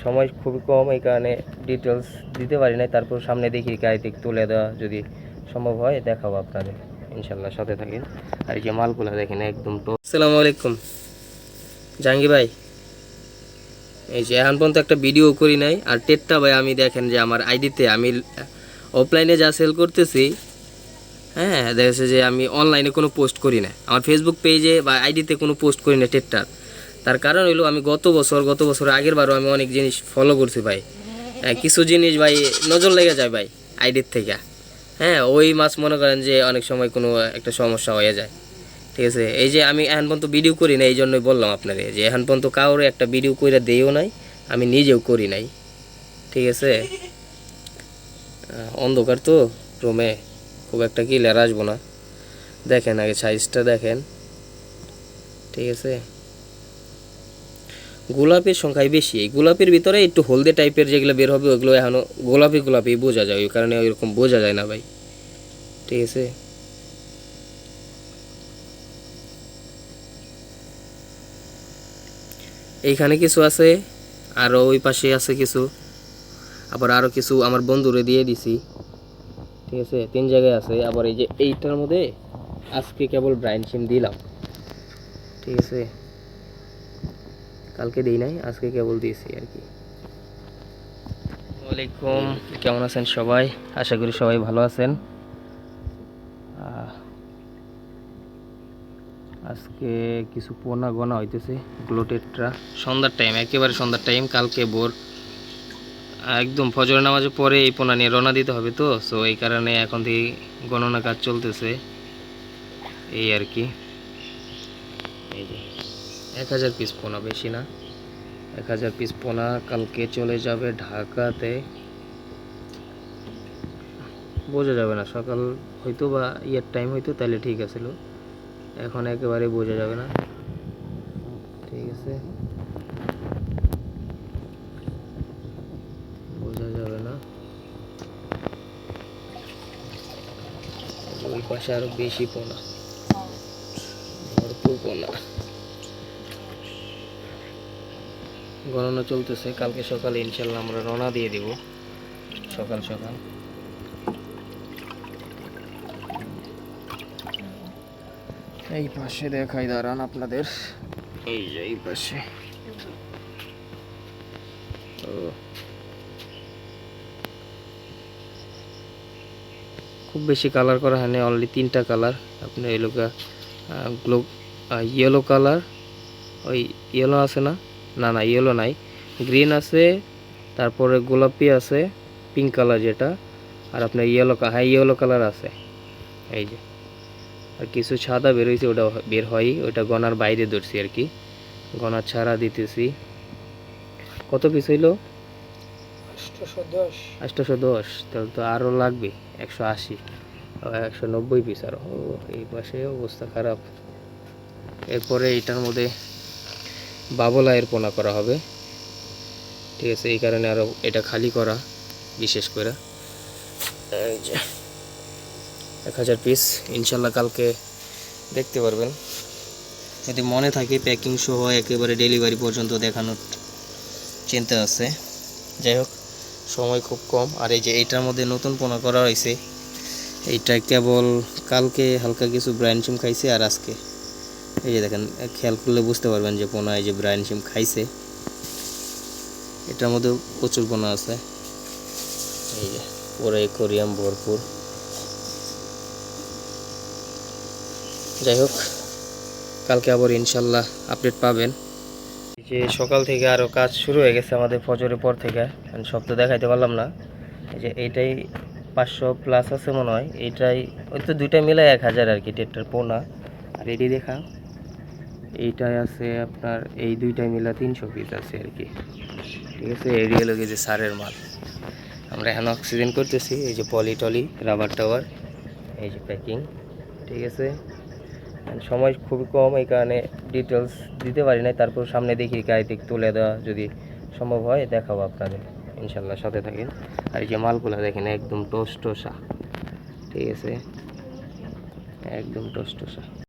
সময় খুবই কম, এই কারণে ডিটেলস দিতে পারি নাই। তারপর সামনে দেখি গাড়িতে তুলে দেওয়া যদি সম্ভব হয় দেখাবো আপনাদের, ইনশাল্লাহ সাথে থাকেন। আর এই যে মালগুলো দেখেন একদম আসসালামু আলাইকুম জাহাঙ্গীর ভাই। এই যে এখন পর্যন্ত একটা ভিডিও করি নাই। আর টেটটা ভাই আমি দেখেন যে আমার আইডিতে আমি অফলাইনে যা সেল করতেছি, হ্যাঁ দেখা যাচ্ছে যে আমি অনলাইনে কোনো পোস্ট করি না, আমার ফেসবুক পেজে বা আইডিতে কোনো পোস্ট করি না টেটটার। তার কারণ হলো আমি গত বছর আগের বারও আমি অনেক জিনিস ফলো করছি ভাই। কিছু জিনিস ভাই নজর লেগে যায় ভাই আইডির থেকে। হ্যাঁ ওই মাছ মনে করেন যে অনেক সময় কোনো একটা সমস্যা হয়ে যায়, ঠিক আছে। এই যে আমি এখন পর্যন্ত ভিডিও করি না, এই জন্যই বললাম আপনাকে যে এখন পর্যন্ত কাউরে একটা ভিডিও করে দিইও নাই, আমি নিজেও করি নাই, ঠিক আছে। অন্ধকার তো রুমে, খুব একটা ক্লিয়ার আসবো না। দেখেন আগে সাইজটা দেখেন, ঠিক আছে। গোলাপের সংখ্যাই বেশি, এই গোলাপের ভিতরে একটু হলদে টাইপের যেগুলো বের হবে ওগুলো এখনও গোলাপি বোঝা যায়, ওই কারণে ওইরকম বোঝা যায় না ভাই, ঠিক আছে। এইখানে কিছু আছে, আরও ওই পাশে আছে কিছু, আবার আরও কিছু আমার বন্ধুরে দিয়ে দিছি, ঠিক আছে। 3 জায়গায় আছে। আবার এই যে এইটার মধ্যে আজকে কেবল ব্রাইন সিম দিলাম, ঠিক আছে। কালকে দিই নাই, আজকে কেবল দিয়েছি আর কি। ওয়ালাইকুম, কেমন আছেন সবাই? আশা করি সবাই ভালো আছেন। আজকে কিছু পোনা গোনা হইতেছে গ্লোটেটরা, সন্ধ্যার টাইম, একেবারে সন্ধ্যার টাইম। কালকে ভোর একদম ফজর নামাজের পরে এই পোনা নিয়ে রওনা দিতে হবে তো, সো এই কারণে এখন থেকে গণনা কাজ চলতেছে এই আর কি। এই যে 1000 পিস পোনা, বেশি না, 1000 পিস পোনা কালকে চলে যাবে ঢাকাতে। বোঝা যাবে না, সকাল হয়তো বা ইয়ার টাইম হইতো তাহলে ঠিক আছিল, এখন একেবারে বোঝা যাবে না, ঠিক আছে। বোঝা যাবে না। ওই পাশে আরো বেশি পোনা, ভরপুর পোনা। গণনা চলতেছে, কালকে সকালে ইনশাল্লাহ আমরা রওনা দিয়ে দিব সকাল সকাল। এই পাশে দেখাই, দাঁড়ান আপনাদের, এই যে এই পাশে খুব বেশি কালার করা হয়নি, অনলি 3টা কালার। আপনার এই লোকা ইয়েলো কালার, ওই ইয়েলো আছে না, না না ইয়েলো নাই, গ্রিন আছে, তারপরে গোলাপি আছে, পিঙ্ক কালার যেটা, আর আপনার ইয়েলো কালার আছে এই যে। আর কিছু সাদা বের হয়েছে, ওটা বের হয়, ওটা গনার বাইরে ধরছি আর কি, গনার ছাড়া দিতেছি। কত পিস হইলো? 810। তাহলে তো আরও লাগবে 180, 190 পিস আরও। এই পাশে অবস্থা খারাপ। এরপরে এইটার মধ্যে বাবলায়ের পোনা করা হবে, ঠিক আছে। এই কারণে আরও এটা খালি করা, বিশেষ করে এই যে 1000 পিস ইনশাল্লাহ কালকে দেখতে পারবেন, যদি মনে থাকে প্যাকিং সহ একেবারে ডেলিভারি পর্যন্ত দেখানোর চিন্তা আছে। যাই হোক, সময় খুব কম। আর এই যে এইটার মধ্যে নতুন পোনা করা হয়েছে, এইটা কেবল কালকে হালকা কিছু ব্রাইন সিম খাইছে, আর আজকে এই যে দেখেন, খেয়াল করলে বুঝতে পারবেন যে পোনা এই যে ব্রাইন সিম খাইছে। এটার মধ্যে প্রচুর পোনা আছে, এই যে পুরো অ্যাকোয়ারিয়াম ভরপুর। যাই হোক, কালকে আবার ইনশাল্লাহ আপডেট পাবেন। যে সকাল থেকে আরও কাজ শুরু হয়ে গেছে আমাদের ফজরের পর থেকে, সব তো দেখাইতে পারলাম না। এই যে এইটাই 500 প্লাস আছে মনে হয়, এইটাই ওই তো 2টা মিলাই 1000 আর কি টেটটার পোনা। আর এটি দেখা, এইটাই আছে আপনার, এই 2টাই মিলা 300 পিস আছে আর কি, ঠিক আছে। এডি হলো যে সারের মাল, আমরা এখন অক্সিজেন করতেছি। এই যে পলি টলি, রাবার টাওয়ার, এই যে প্যাকিং, ঠিক আছে। সময় খুবই কম, এই কারণে ডিটেলস দিতে পারি নাই। তারপর সামনে দেখি গাড়িতে তুলে দেওয়া যদি সম্ভব হয় দেখাবো আপনাদের, ইনশাল্লাহ সাথে থাকেন। আর এই যে মালগুলো দেখেন একদম টসটসা, ঠিক আছে, একদম টসটসা।